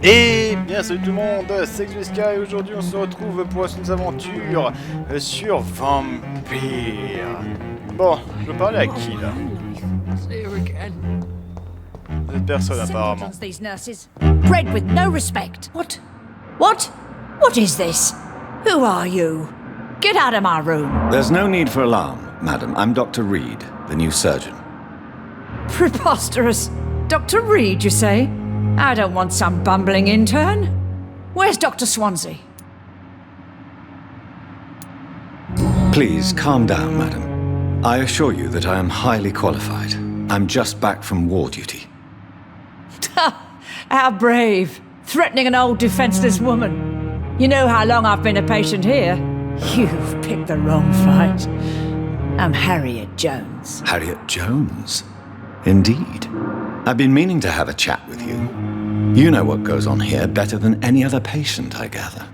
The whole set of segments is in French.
Et bien salut tout le monde, c'est Sky et aujourd'hui on se retrouve pour une aventure sur Vampyr. Bon, je veux parler à qui là? Cette personne apparemment. Bred with no respect. What? What is this? Who are you? Get out of my room. There's no need for alarm, madam. I'm Dr. Reed, the new surgeon. Preposterous. Dr. Reed, you say? I don't want some bumbling intern. Where's Dr. Swansea? Please, calm down, madam. I assure you that I am highly qualified. I'm just back from war duty. How brave. Threatening an old defenseless woman. You know how long I've been a patient here? You've picked the wrong fight. I'm Harriet Jones. Harriet Jones? Indeed. I've been meaning to have a chat with you. You know what goes on here better than any other patient, I gather.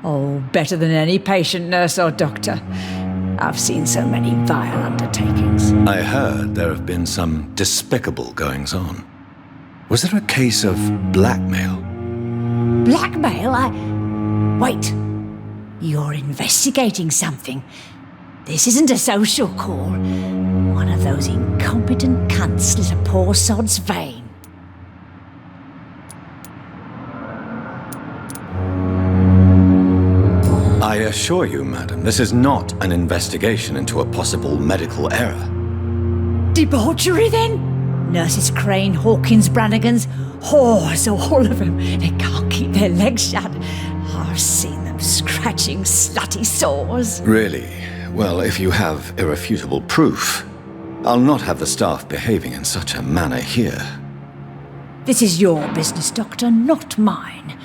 Oh, better than any patient, nurse or doctor. I've seen so many vile undertakings. I heard there have been some despicable goings-on. Was there a case of blackmail? Blackmail? Wait. You're investigating something. This isn't a social call. One of those incompetent cunts slit a poor sod's vein. I assure you, madam, this is not an investigation into a possible medical error. Debauchery, then? Nurses Crane, Hawkins, Brannigans, whores, all of them. They can't keep their legs shut. I've seen them scratching slutty sores. Really? Well, if you have irrefutable proof, I'll not have the staff behaving in such a manner here. This is your business, Doctor, not mine.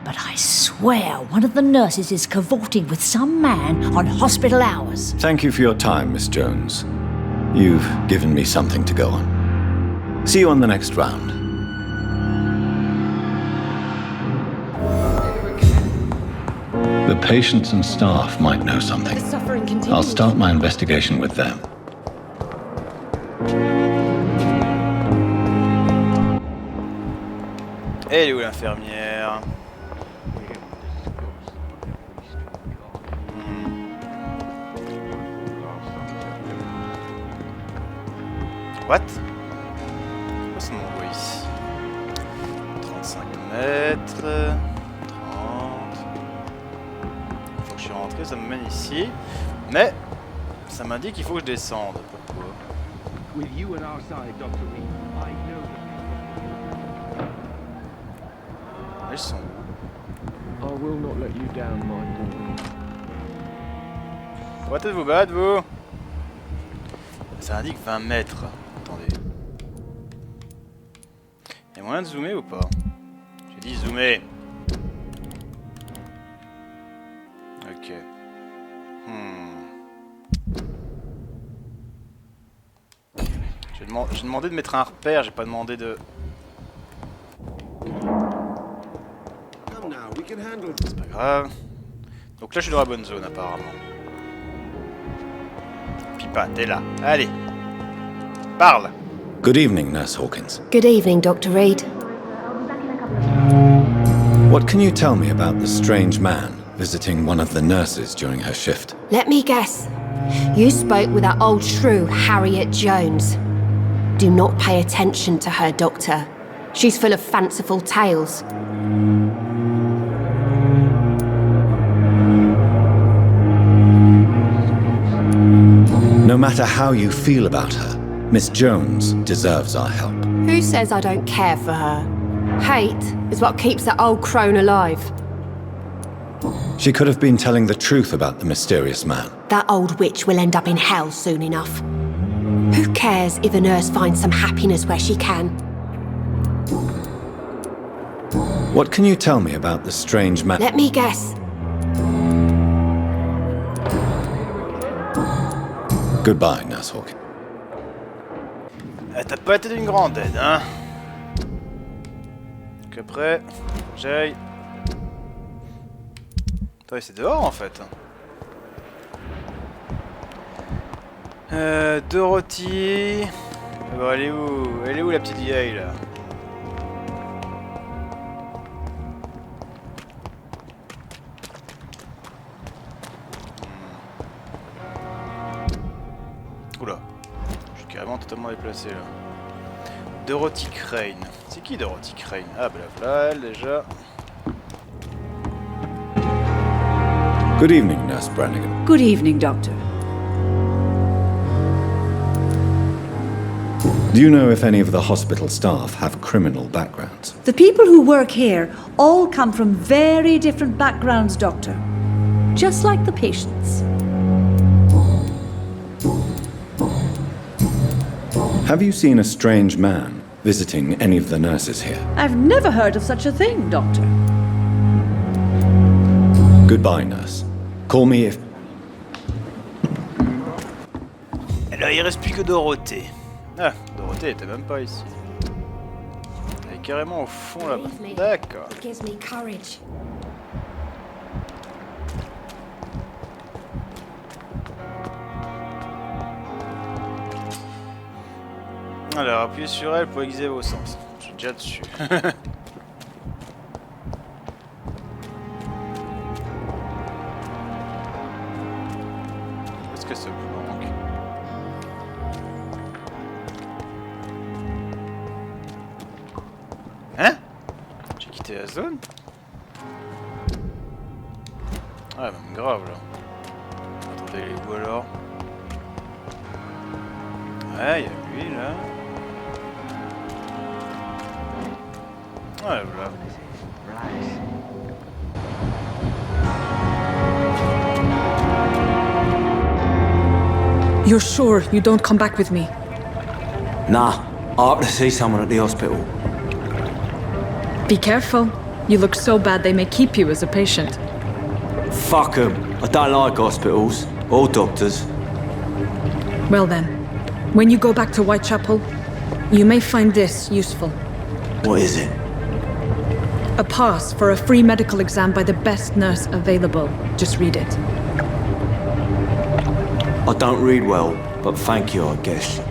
But I swear one of the nurses is cavorting with some man on hospital hours. Thank you for your time, Miss Jones. You've given me something to go on. See you on the next round. The patients and staff might know something. I'll start my investigation with them. Elle est où l'infirmière? What? Pourquoi ça m'envoie ici? 35 mètres... 30... Une fois que je suis rentré, ça me mène ici. Mais... ça m'indique qu'il faut que je descende. Pourquoi? Elles sont où? On va peut-être vous battre, vous? Ça indique 20 mètres. Attendez. Y'a moyen de zoomer ou pas? J'ai dit zoomer. Ok. J'ai demandé de mettre un repère, j'ai pas demandé de... C'est pas grave. Donc là je suis dans la bonne zone apparemment. Pipa, t'es là. Allez. Parle. Good evening, Nurse Hawkins. Good evening, Dr. Reed. What can you tell me about the strange man visiting one of the nurses during her shift? Let me guess. You spoke with that old shrew, Harriet Jones. Do not pay attention to her, Doctor. She's full of fanciful tales. No matter how you feel about her, Miss Jones deserves our help. Who says I don't care for her? Hate is what keeps that old crone alive. She could have been telling the truth about the mysterious man. That old witch will end up in hell soon enough. Who cares if a nurse finds some happiness where she can? What can you tell me about the strange man? Let me guess. Goodbye, Nurse Hawkins. T'as pas été d'une grande aide, hein? Donc après, j'aille... Attends, c'est dehors en fait. Dorothy... Bon, elle est où? Elle est où la petite vieille là? totalement déplacé là. Dorothy Crane. C'est qui Dorothy Crane? Ah bah là, elle déjà. Good evening, Nurse Brannigan. Good evening, Doctor. Do you know if any of the hospital staff have criminal backgrounds? The people who work here all come from very different backgrounds, Doctor. Just like the patients. Have you seen a strange man visiting any of the nurses here? I've never heard of such a thing, Doctor. Goodbye, nurse. Call me if... Alors il reste plus que Dorothée. Ah, Dorothée était même pas ici. Elle est carrément au fond là-bas. D'accord. It gives me courage. Alors appuyez sur elle pour aiguiser vos sens. Je suis déjà dessus. Est-ce que ça vous manque? Hein? J'ai quitté la zone? Ouais, même grave là. Attendez, il est où alors? Ouais, il y a lui là. Ouais, voilà. You're sure you don't come back with me? Nah, I have to see someone at the hospital. Be careful. You look so bad they may keep you as a patient. Fuck 'em. I don't like hospitals. Or doctors. Well then, when you go back to Whitechapel, you may find this useful. What is it? A pass for a free medical exam by the best nurse available. Just read it. I don't read well, but thank you, I guess.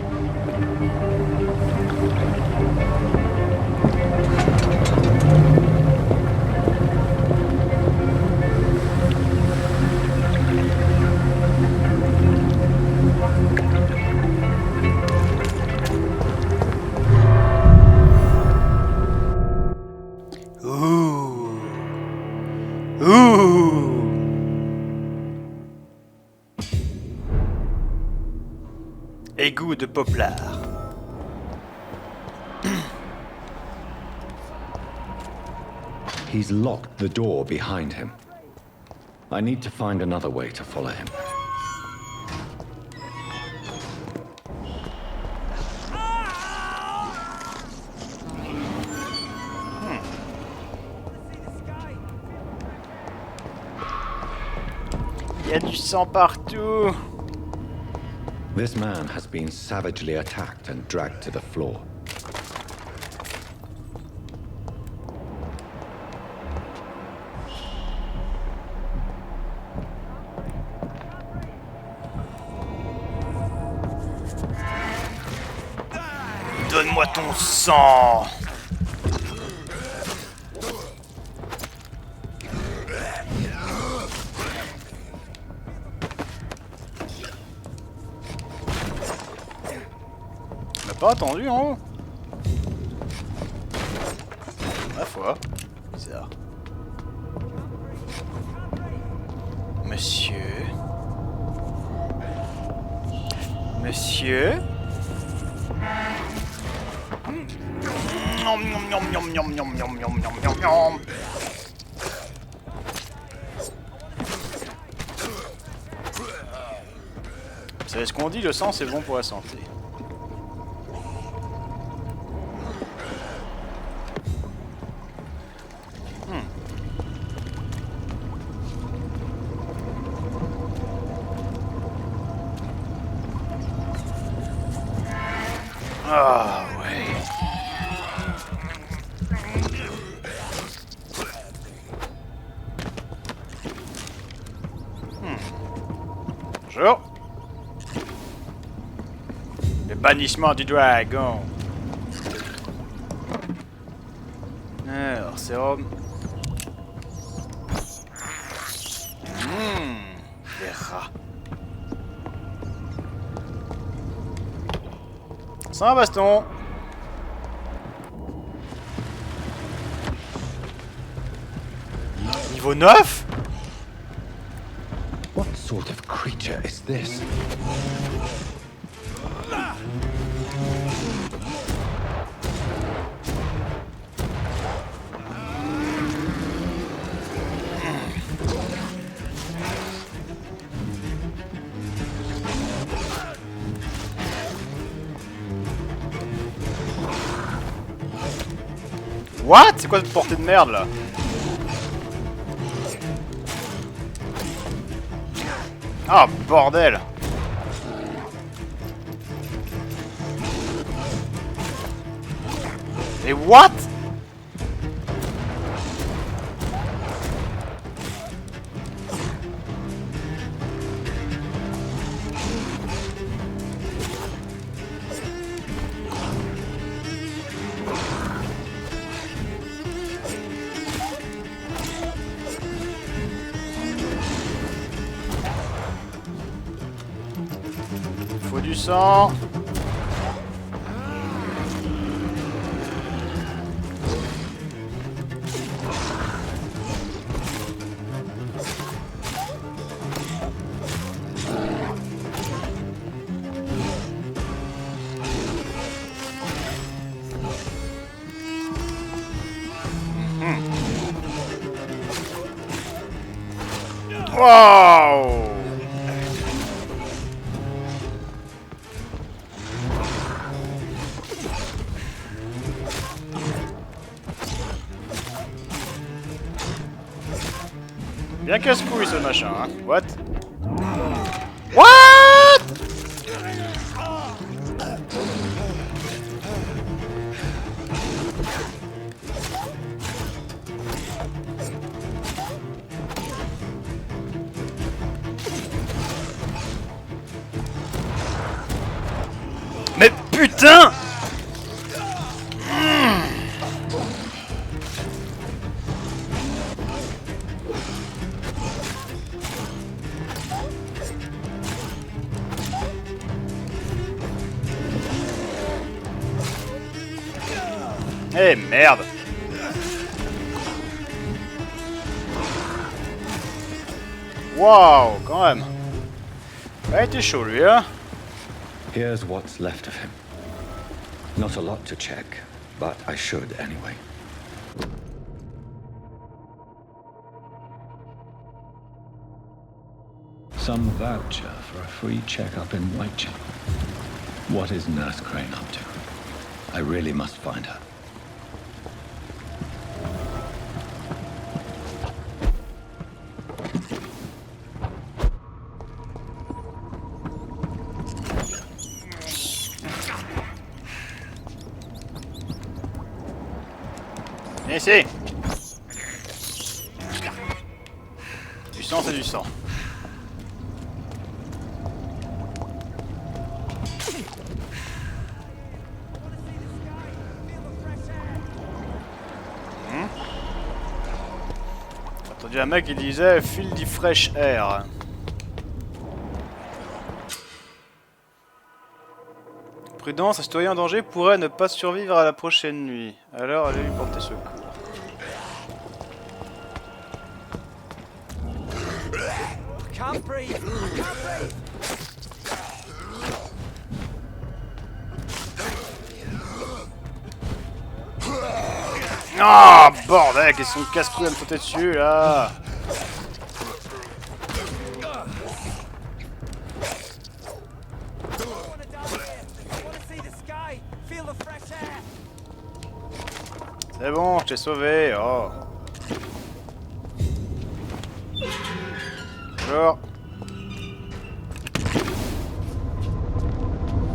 Égout de poplard. He's locked the door behind him. I need to find another way to follow him. Il y a du sang partout. This man has been savagely attacked and dragged to the floor. Donne-moi ton sang. Pas attendu en haut. Ma foi, bizarre. Monsieur. Monsieur. Nom nom nom nom nom nom nom nom nom nom nom. Vous savez ce qu'on dit, le sang c'est bon pour la santé. Ah ouais. Bonjour. Le bannissement du dragon. Alors, sérum. Les rats. Sans baston. Niveau 9? What sort of creature is this? What? C'est quoi cette portée de merde là? Ah bordel! Et what? Faut du sang. Wow! Bien casse-couille ce machin, hein. What? What? Mais putain! Eh merde! Waouh, quand même! Il a été chaud lui, hein? Here's what's left of him. Not a lot to check, but I should anyway. Some voucher for a free checkup in Whitechapel. What is Nurse Crane up to? I really must find her. Ici. Du sang, c'est du sang. J'ai entendu un mec qui disait file du fresh air. Prudence, un citoyen en danger pourrait ne pas survivre à la prochaine nuit. Alors allez lui porter secours. Ah bordel, qu'ils sont casse-couilles à me sauter dessus là. C'est bon, je t'ai sauvé, oh. Bonjour.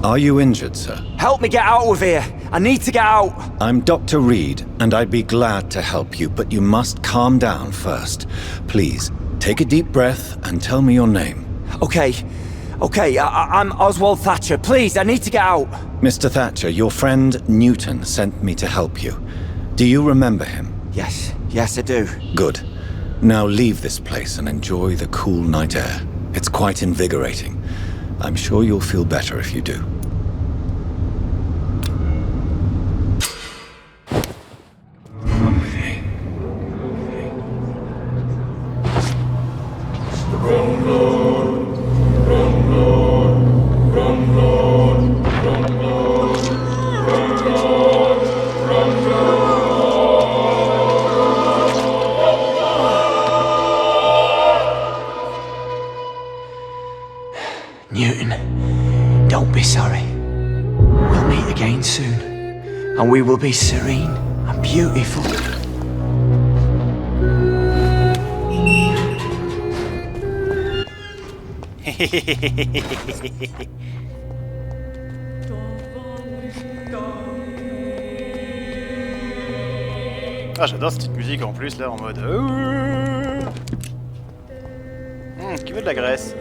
Are you injured, sir? Help me get out of here. I need to get out. I'm Dr. Reed, and I'd be glad to help you, but you must calm down first. Please, take a deep breath and tell me your name. Okay, I'm Oswald Thatcher. Please, I need to get out. Mr. Thatcher, your friend Newton sent me to help you. Do you remember him? Yes, I do. Good. Now leave this place and enjoy the cool night air. It's quite invigorating. I'm sure you'll feel better if you do. and we will be serene and beautiful. Ah, j'adore cette petite musique en plus là en mode. Qui veut de la graisse?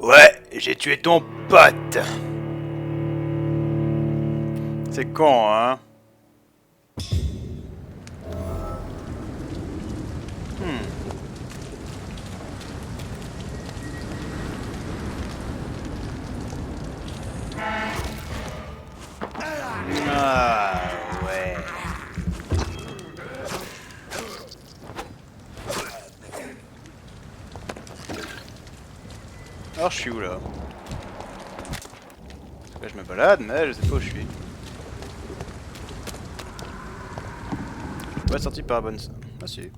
Ouais, j'ai tué ton pote. C'est con, hein? Ah, ouais. Alors, je suis où, là? Là, je me balade, mais je sais pas où je suis. Je suis pas sorti par la bonne... Ah, si.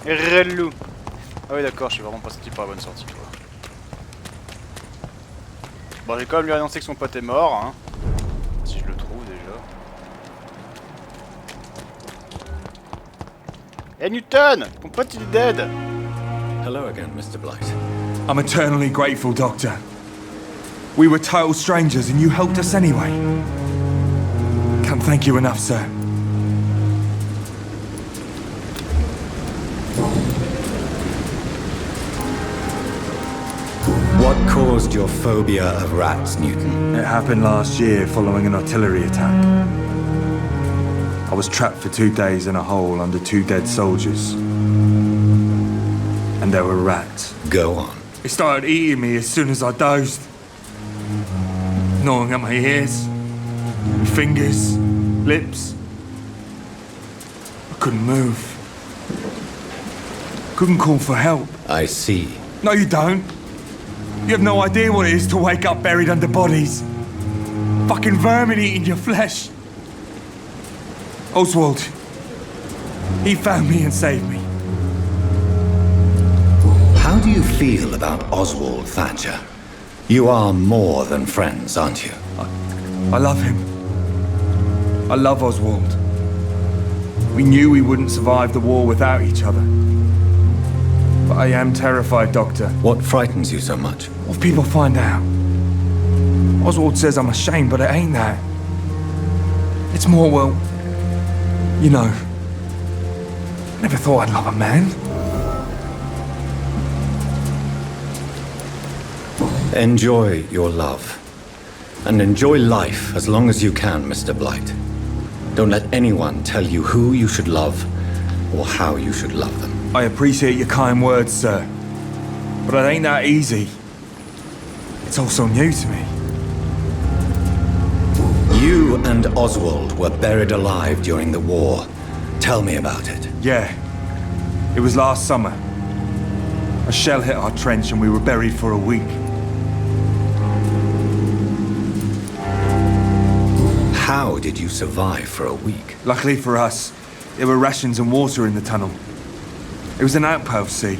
Relou. Ah oui, d'accord, je suis vraiment pas sorti par la bonne sortie, quoi. Bon, j'ai quand même lui annoncé que son pote est mort, hein. Si je le trouve déjà. Hey Newton! Ton pote il est dead! Hello again, Mr. Blight. I'm eternally grateful, Doctor. We were total strangers and you helped us anyway. Can't thank you enough, sir. What caused your phobia of rats, Newton? It happened last year following an artillery attack. I was trapped for 2 days in a hole under 2 dead soldiers. And there were rats. Go on. They started eating me as soon as I dozed. Gnawing at my ears, my fingers, lips. I couldn't move. Couldn't call for help. I see. No, you don't. You have no idea what it is to wake up buried under bodies. Fucking vermin eating your flesh. Oswald. He found me and saved me. How do you feel about Oswald Thatcher? You are more than friends, aren't you? I love him. I love Oswald. We knew we wouldn't survive the war without each other. But I am terrified, Doctor. What frightens you so much? What if people find out? Oswald says I'm ashamed, but it ain't that. It's more, well, you know, I never thought I'd love a man. Enjoy your love. And enjoy life as long as you can, Mr. Blight. Don't let anyone tell you who you should love or how you should love them. I appreciate your kind words, sir. But it ain't that easy. It's all so new to me. You and Oswald were buried alive during the war. Tell me about it. Yeah. It was last summer. A shell hit our trench and we were buried for a week. How did you survive for a week? Luckily for us, there were rations and water in the tunnel. It was an outpost, see.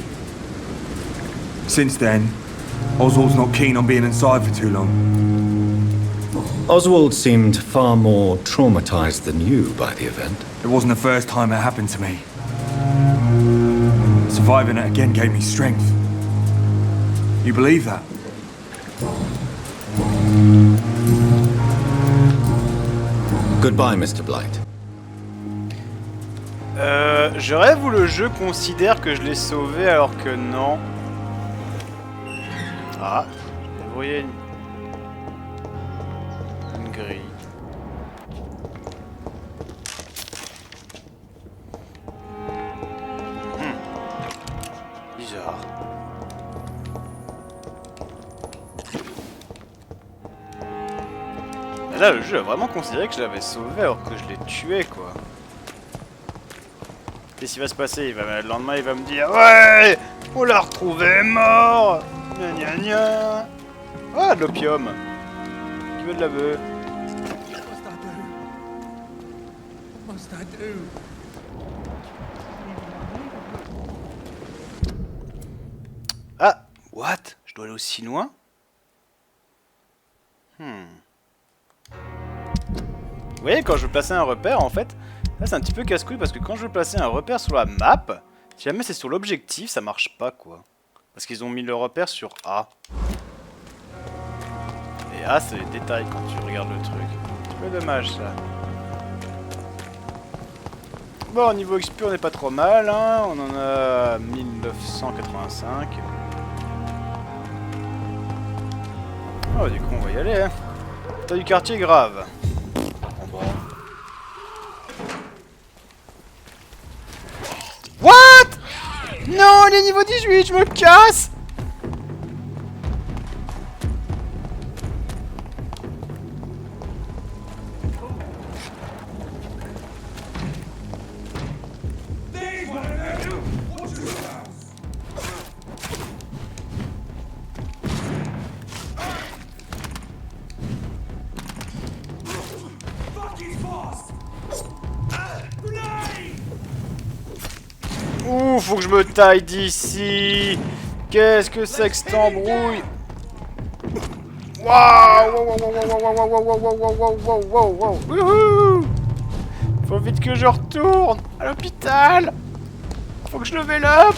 Since then, Oswald's not keen on being inside for too long. Oswald seemed far more traumatized than you by the event. It wasn't the first time it happened to me. Surviving it again gave me strength. You believe that? Goodbye, Mr. Blight. Je rêve où le jeu considère que je l'ai sauvé alors que non. Ah, vous voyez une grille. Bizarre. Mais là, le jeu a vraiment considéré que je l'avais sauvé alors que je l'ai tué, quoi. Qu'est-ce qui va se passer? Le lendemain, il va me dire: ouais, on l'a retrouvé mort. Gna gna gna. Ah, de l'opium. Qui veut de la bœuf? What? Je dois aller aussi loin? Vous voyez, quand je veux placer un repère, en fait, là c'est un petit peu casse-couille parce que quand je veux placer un repère sur la map, si jamais c'est sur l'objectif, ça marche pas, quoi. Parce qu'ils ont mis le repère sur A. Et A, c'est les détails quand tu regardes le truc. C'est un peu dommage, ça. Bon, niveau XP, on n'est pas trop mal, hein. On en a 1985. Oh, du coup, on va y aller, hein. T'as du quartier grave. Bon. What? Non, il est niveau 18, je me casse. Ouh, faut que je me taille d'ici. Qu'est-ce que c'est que cette embrouille? Waouh! Wouhou! Faut vite que je retourne à l'hôpital. Faut que je level up.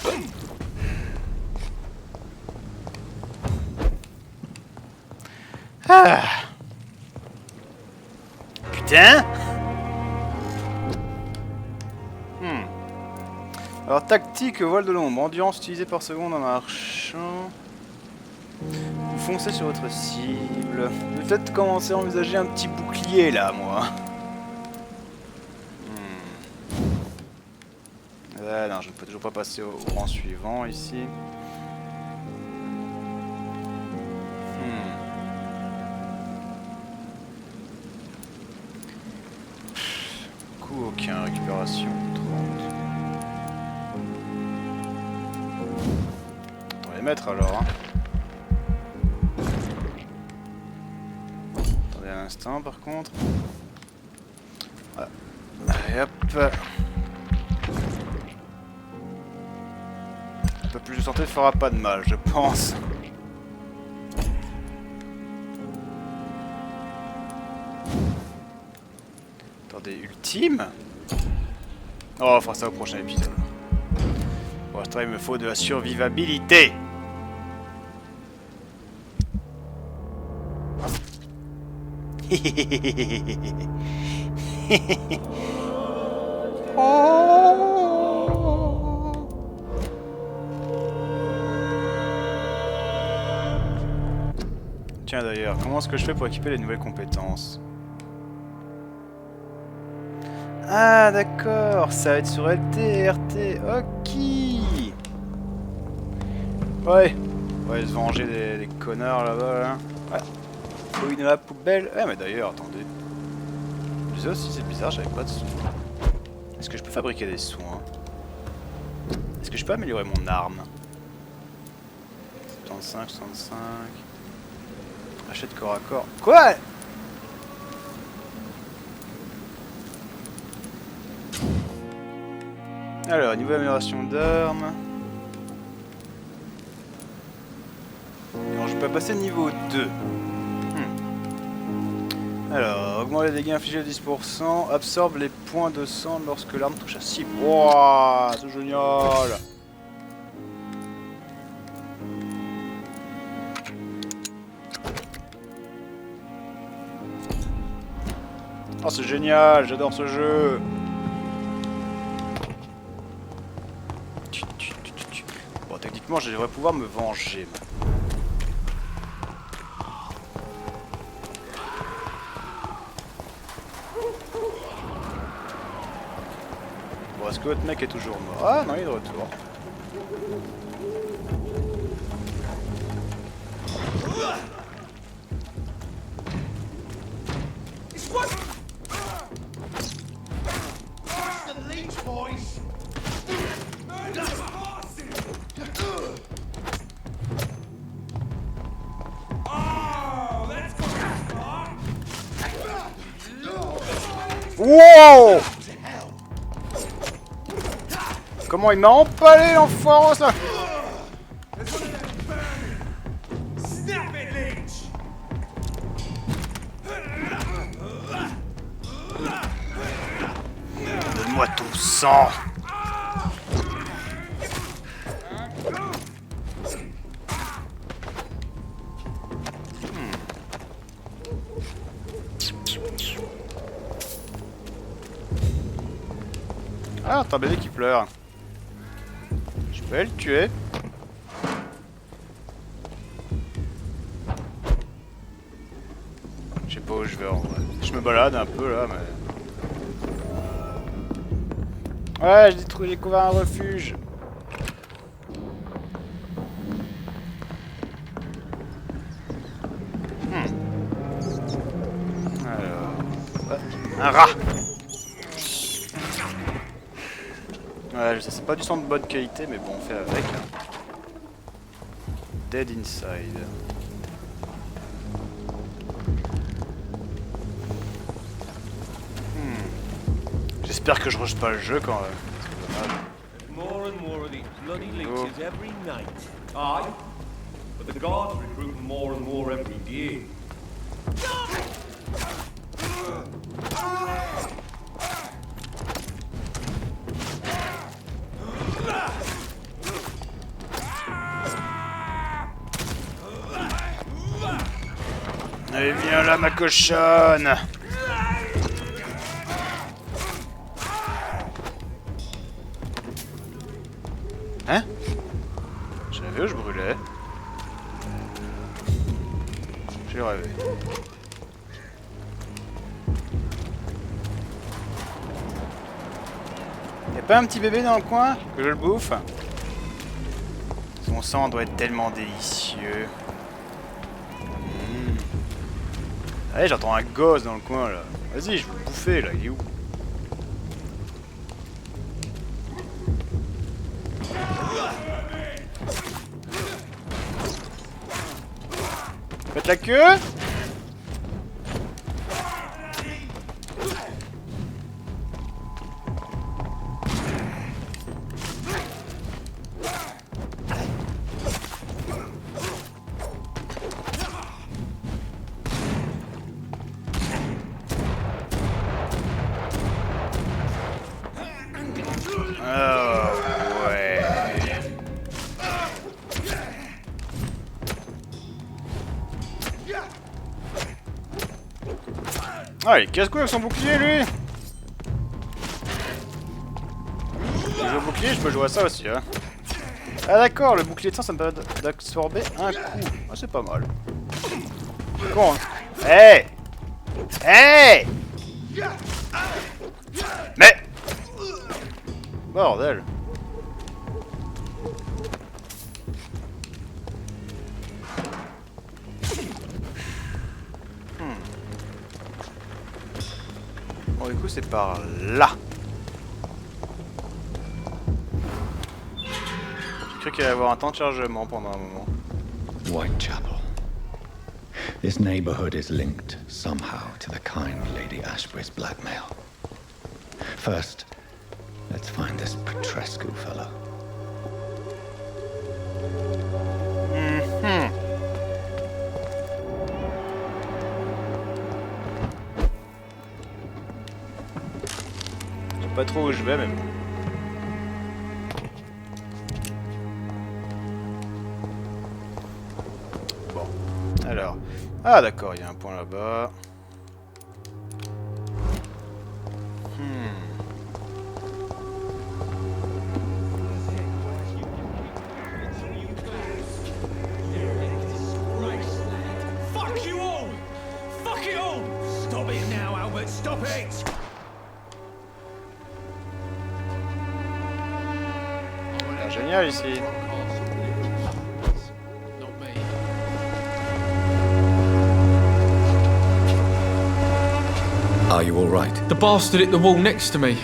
Ah. Putain. Alors, tactique, voile de l'ombre, endurance utilisée par seconde en marchant. Vous foncez sur votre cible. Je vais peut-être commencer à envisager un petit bouclier là, moi. Non, je ne peux toujours pas passer au rang suivant ici. Coup aucun, récupération 30. On va les mettre alors. Hein. Attendez un instant par contre. Voilà. Allez hop. Un peu plus de santé fera pas de mal, je pense. Attendez, ultime? Oh, on fera ça au prochain épisode. Pour l'instant, il me faut de la survivabilité. Tiens d'ailleurs, comment est-ce que je fais pour équiper les nouvelles compétences? Ah d'accord, ça va être sur LT, RT, ok. Ouais, on va se venger des connards là-bas là. Ouais. Faut une à la poubelle. Ouais mais d'ailleurs, attendez. Ça aussi c'est bizarre, j'avais pas de soins. Est-ce que je peux fabriquer des soins? Est-ce que je peux améliorer mon arme? 75, 65... Achète corps à corps. Quoi? Alors, niveau amélioration d'armes. Alors, je peux passer niveau 2. Alors, augmente les dégâts infligés de 10%. Absorbe les points de sang lorsque l'arme touche à 6. Wouah, c'est génial! Oh, c'est génial, j'adore ce jeu. Bon, techniquement, je devrais pouvoir me venger. Bon, est-ce que votre mec est toujours mort? Ah non, il est de retour. Wow! Comment il m'a empalé l'enfoiré ça? Donne-moi ton sang. Ah, t'as un bébé qui pleure. Je peux le tuer. Je sais pas où je vais en vrai. Je me balade un peu là, mais... Ouais, j'ai découvert un refuge. Alors... Ouais, un rat. Ouais, je sais, c'est pas du sang de bonne qualité, mais bon, on fait avec. Hein. Dead inside. J'espère que je rush pas le jeu quand même. More and more of these bloody leeches every night. Aye, but the guards recruit more and more every year. Allez, viens là, ma cochonne! Hein? Je savais où je brûlais. J'ai rêvé. Y'a pas un petit bébé dans le coin? Que je le bouffe? Son sang doit être tellement délicieux. Allez, j'entends un gosse dans le coin là. Vas-y, je vais le bouffer là, il est où? Faites la queue! Ah, il casse-couille avec son bouclier, lui! Si je joue au bouclier, je peux jouer à ça aussi, hein. Ah d'accord, le bouclier de sang, ça me permet d'absorber un coup. Ah, c'est pas mal. C'est con, hein. Hey! Hey! Mais! Bordel! Bon, du coup, c'est par là. J'ai cru qu'il allait y avoir un temps de chargement pendant un moment. Whitechapel. This neighborhood is linked somehow to the kind Lady Ashbury's blackmail. First, let's find this Petrescu fellow. Je sais pas trop où je vais, mais bon. Bon. Alors. Ah d'accord, il y a un point là-bas. Fuck you all! Fuck it all! Stop it now, Albert, stop it! On a l'air génial ici. Are you all right? The bastard hit the wall next to me.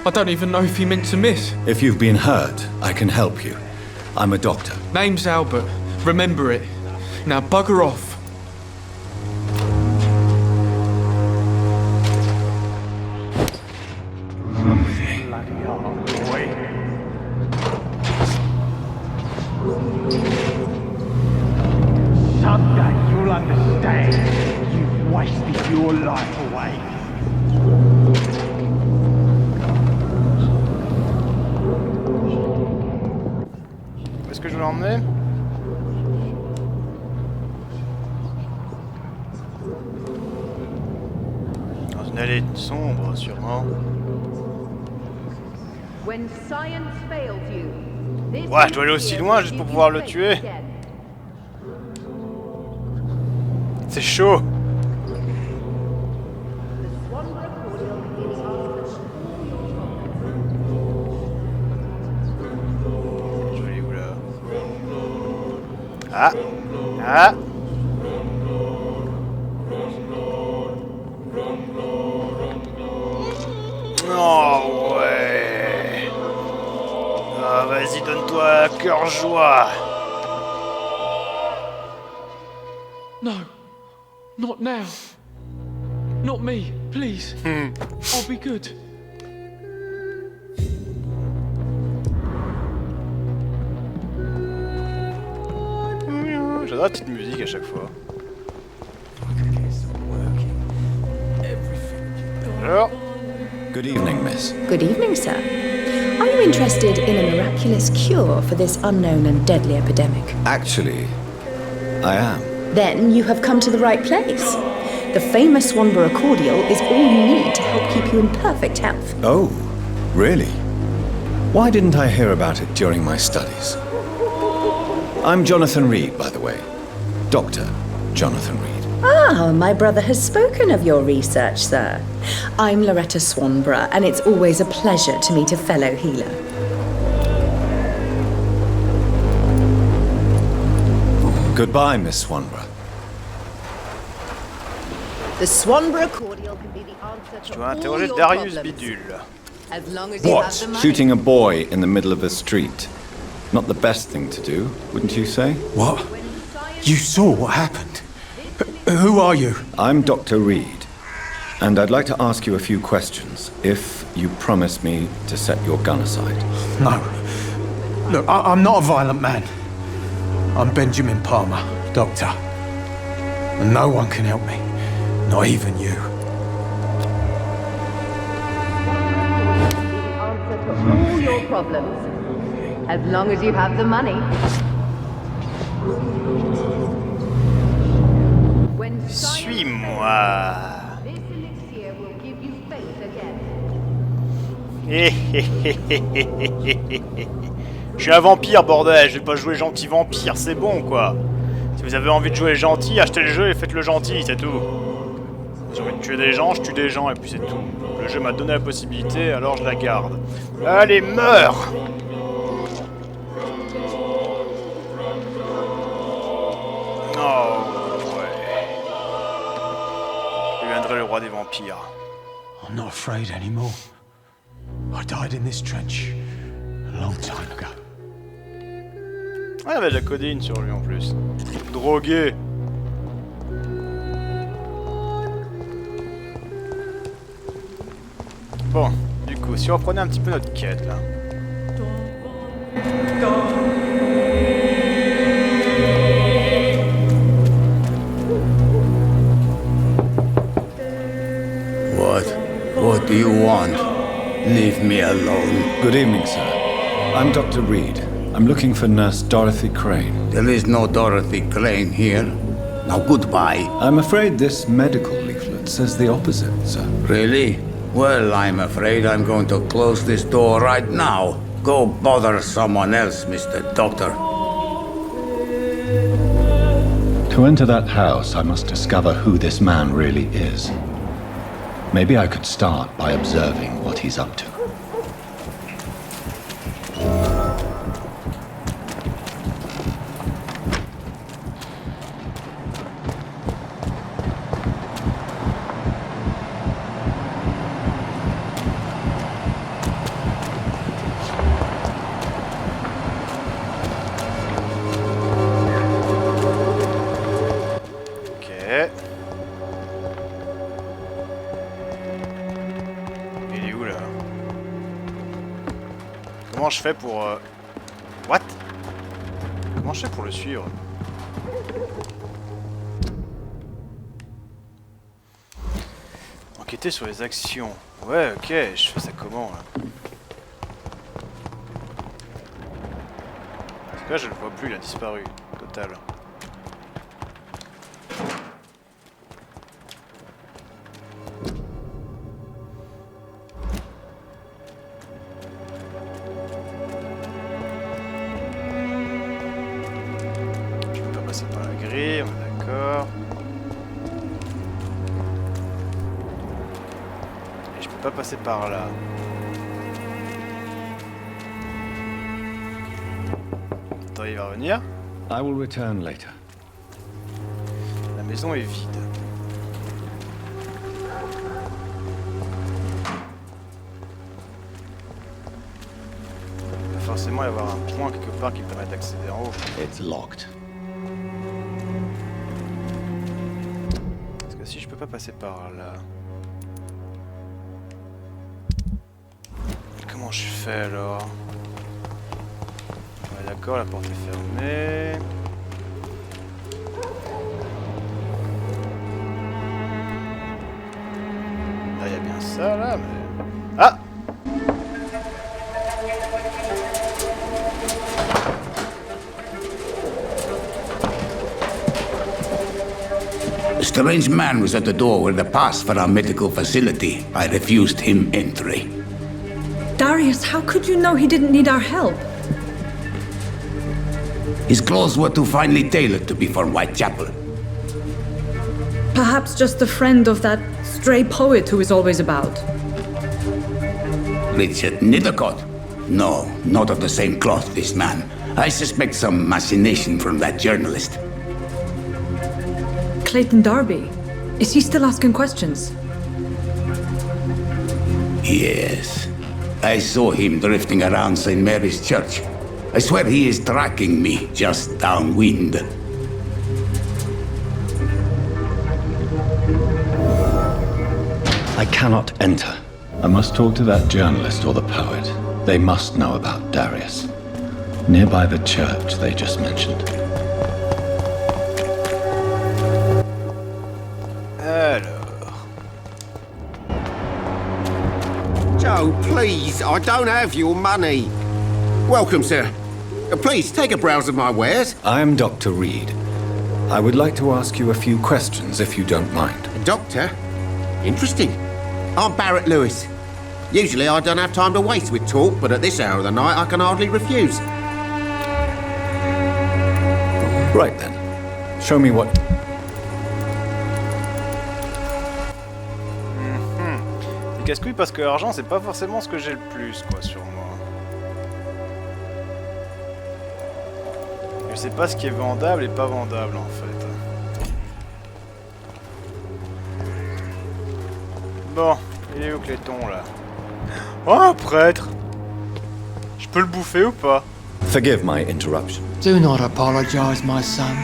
I don't even know if he meant to miss. If you've been hurt, I can help you. I'm a doctor. Name's Albert. Remember it. Now bugger off. Someday you'll understand. You've wasted your life away. Elle est sombre, sûrement. When science fails you, this Ouais, je dois aller aussi loin juste pour pouvoir le tuer. C'est chaud. Je vais aller où là? Ah! Ah! Oh ouais! Ah vas-y, donne-toi à cœur joie! No. Not now. Not me, please. I'll be good. J'adore la petite musique à chaque fois. Alors? Good evening, miss. Good evening, sir. Are you interested in a miraculous cure for this unknown and deadly epidemic? Actually, I am. Then you have come to the right place. The famous Swanborough cordial is all you need to help keep you in perfect health. Oh, really? Why didn't I hear about it during my studies? I'm Jonathan Reed, by the way. Dr. Jonathan Reed. Ah, my brother has spoken of your research, sir. I'm Loretta Swanborough, and it's always a pleasure to meet a fellow healer. Goodbye, Miss Swanborough. The Swanborough cordial can be the answer Je to dois all interroger your Darius problems. Bidule. As long as you What? have the money. Shooting a boy in the middle of a street? Not the best thing to do, wouldn't you say? What? You saw what happened? Who are you? I'm Dr. Reed, and I'd like to ask you a few questions, if you promise me to set your gun aside. No. Look, I'm not a violent man. I'm Benjamin Palmer, doctor. And no one can help me. Not even you. The answer to all your problems. As long as you have the money. When science Suis-moi. This elixir will give you faith again. Je suis un vampire, bordel, je vais pas jouer gentil vampire, c'est bon quoi. Si vous avez envie de jouer gentil, achetez le jeu et faites-le gentil, c'est tout. Si j'ai envie de tuer des gens, je tue des gens et puis c'est tout. Le jeu m'a donné la possibilité, alors je la garde. Allez, meurs! Oh, ouais. Je deviendrai le roi des vampires. I'm not afraid anymore. I died in this trench a long time ago. Ah, il y avait de la codéine sur lui en plus. Drogué. Bon, du coup, si on reprenait un petit peu notre quête là. What do you want? Leave me alone. Good evening, sir. I'm Dr. Reed. I'm looking for Nurse Dorothy Crane. There is no Dorothy Crane here. Now goodbye. I'm afraid this medical leaflet says the opposite, sir. Really? Well, I'm afraid I'm going to close this door right now. Go bother someone else, Mr. Doctor. To enter that house, I must discover who this man really is. Maybe I could start by observing what he's up to. Comment je fais pour... What? Comment je fais pour le suivre? Enquêter sur les actions. Ouais, ok, je fais ça comment là? Parce que là je le vois plus, il a disparu. Total. on est d'accord. Et je peux pas passer par là. Attends, il va revenir. I will return later. La maison est vide. Il va forcément y avoir un point quelque part qui permet d'accéder en haut. It's locked. Parce que si je peux pas passer par là... Comment je fais alors? Ouais, d'accord, la porte est fermée. Là, il y a bien ça, là, mais... Ah! A strange man was at the door with a pass for our medical facility. I refused him entry. Darius, how could you know he didn't need our help? His clothes were too finely tailored to be for Whitechapel. Perhaps just a friend of that stray poet who is always about. Richard Nethercott? No, not of the same cloth, this man. I suspect some machination from that journalist. Clayton Darby. Is he still asking questions? Yes. I saw him drifting around St. Mary's Church. I swear he is tracking me just downwind. I cannot enter. I must talk to that journalist or the poet. They must know about Darius. Nearby the church they just mentioned. Joe, please, I don't have your money. Welcome, sir. Please, take a browse of my wares. I am Dr. Reed. I would like to ask you a few questions, if you don't mind. A doctor? Interesting. I'm Barrett Lewis. Usually I don't have time to waste with talk, but at this hour of the night I can hardly refuse. Right then. Show me what... C'est casse-couille parce que l'argent c'est pas forcément ce que j'ai le plus quoi sur moi. Je sais pas ce qui est vendable et pas vendable en fait. Bon, il est où Clayton là? Oh un prêtre! Je peux le bouffer ou pas? Forgive my interruption. Do not apologize, my son.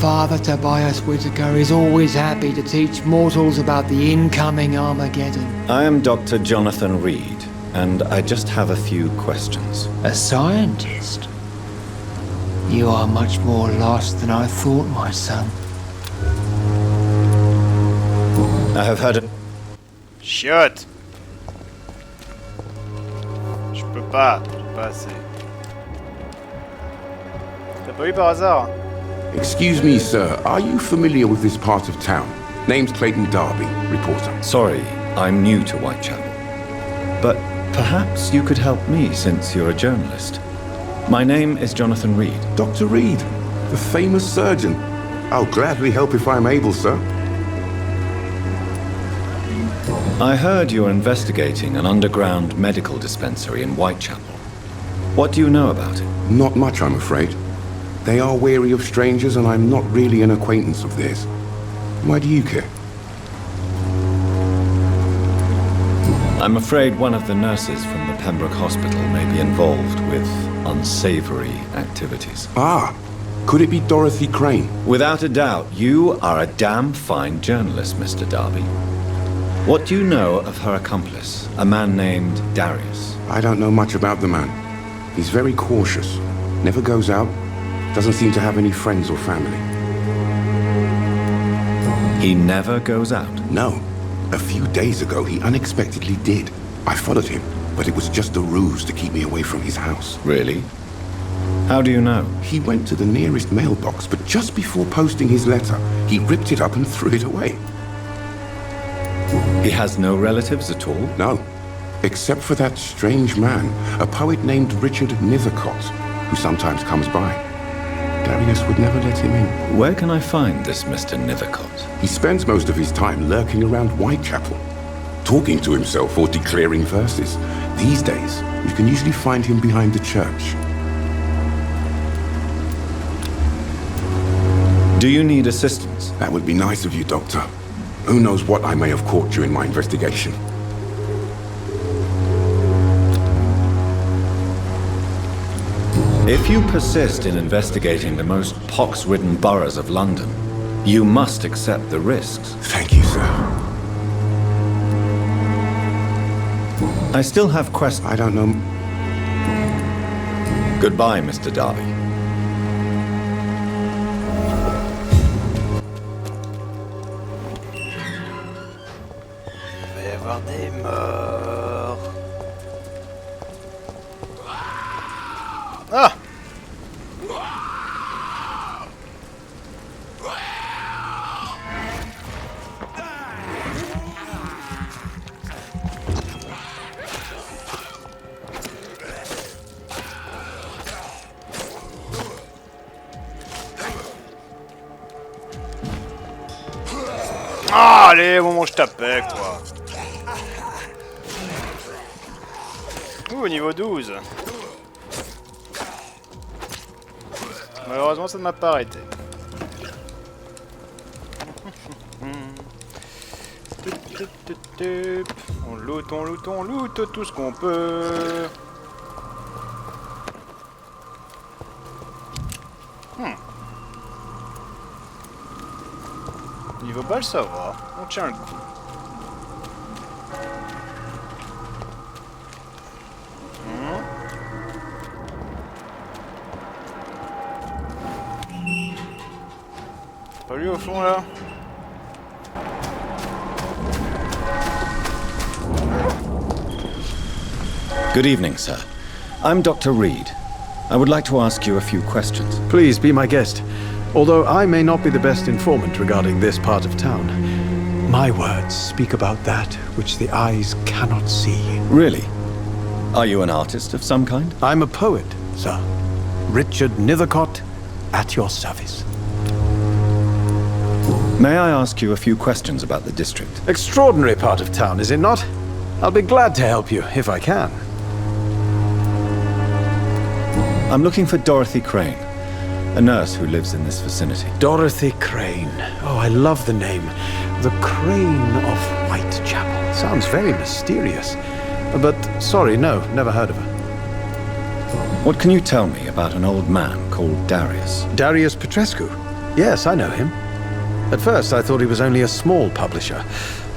Father Tobias Whitaker is always happy to teach mortals about the incoming Armageddon. I am Dr. Jonathan Reed, and I just have a few questions. A scientist? You are much more lost than I thought, my son. I have heard of... Chiotte! Je peux pas, j'ai pas assez. T'as pas eu par hasard? Excuse me, sir. Are you familiar with this part of town? Name's Clayton Darby, reporter. Sorry, I'm new to Whitechapel. But perhaps you could help me since you're a journalist. My name is Jonathan Reed. Dr. Reed, the famous surgeon. I'll gladly help if I'm able, sir. I heard you're investigating an underground medical dispensary in Whitechapel. What do you know about it? Not much, I'm afraid. They are wary of strangers, and I'm not really an acquaintance of theirs. Why do you care? I'm afraid one of the nurses from the Pembroke Hospital may be involved with unsavory activities. Ah, could it be Dorothy Crane? Without a doubt, you are a damn fine journalist, Mr. Darby. What do you know of her accomplice, a man named Darius? I don't know much about the man. He's very cautious, never goes out, doesn't seem to have any friends or family. He never goes out? No. A few days ago, he unexpectedly did. I followed him, but it was just a ruse to keep me away from his house. Really? How do you know? He went to the nearest mailbox, but just before posting his letter, he ripped it up and threw it away. He has no relatives at all? No. Except for that strange man, a poet named Richard Nethercott, who sometimes comes by. Darius would never let him in. Where can I find this Mr. Nethercott? He spends most of his time lurking around Whitechapel, talking to himself or declaring verses. These days, you can usually find him behind the church. Do you need assistance? That would be nice of you, Doctor. Who knows what I may have caught during my investigation. If you persist in investigating the most pox-ridden boroughs of London, you must accept the risks. Thank you, sir. I still have questions. I don't know. Goodbye, Mr. Darby. Il va y avoir des morts. Ah! Ah, allez, au moment où je tapais, quoi. Ouh, niveau 12. Malheureusement, ça ne m'a pas arrêté. On loot, on loot, on loot tout ce qu'on peut. Niveau balle, ça va. On tient le coup. Pas lui au fond là. Good evening, sir. I'm Dr. Reed. I would like to ask you a few questions. Please be my guest. Although I may not be the best informant regarding this part of town, my words speak about that which the eyes cannot see. Really? Are you an artist of some kind? I'm a poet, sir. Richard Nethercott, at your service. May I ask you a few questions about the district? Extraordinary part of town, is it not? I'll be glad to help you, if I can. I'm looking for Dorothy Crane, a nurse who lives in this vicinity. Dorothy Crane. Oh, I love the name. The Crane of Whitechapel. Sounds very mysterious. But, sorry, no, never heard of her. What can you tell me about an old man called Darius? Darius Petrescu? Yes, I know him. At first, I thought he was only a small publisher.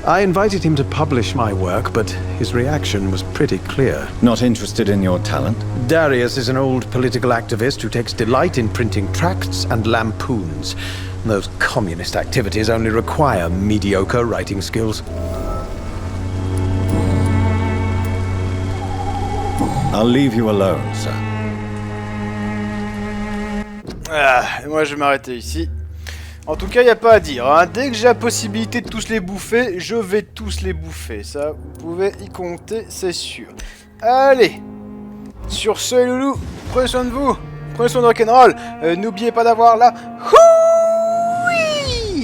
I invited him to publish my work, but his reaction was pretty clear. Not interested in your talent? Darius is an old political activist who takes delight in printing tracts and lampoons. Those communist activities only require mediocre writing skills. I'll leave you alone, sir. Ah, moi je vais m'arrêter ici. En tout cas, il n'y a pas à dire. Hein. Dès que j'ai la possibilité de tous les bouffer, je vais tous les bouffer. Ça, vous pouvez y compter, c'est sûr. Allez. Sur ce, loulou, prenez soin de vous. Prenez soin de rock'n'roll. N'oubliez pas d'avoir la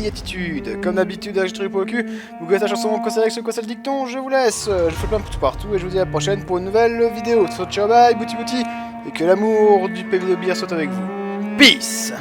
Attitude. Comme d'habitude, avec je au cul. Vous connaissez la chanson, quoi c'est avec ce quoi c'est le dicton. Je vous laisse. Je fais plein de pouces partout et je vous dis à la prochaine pour une nouvelle vidéo. Ciao, bye, bouti bouti. Et que l'amour du PV de bière soit avec vous. Peace.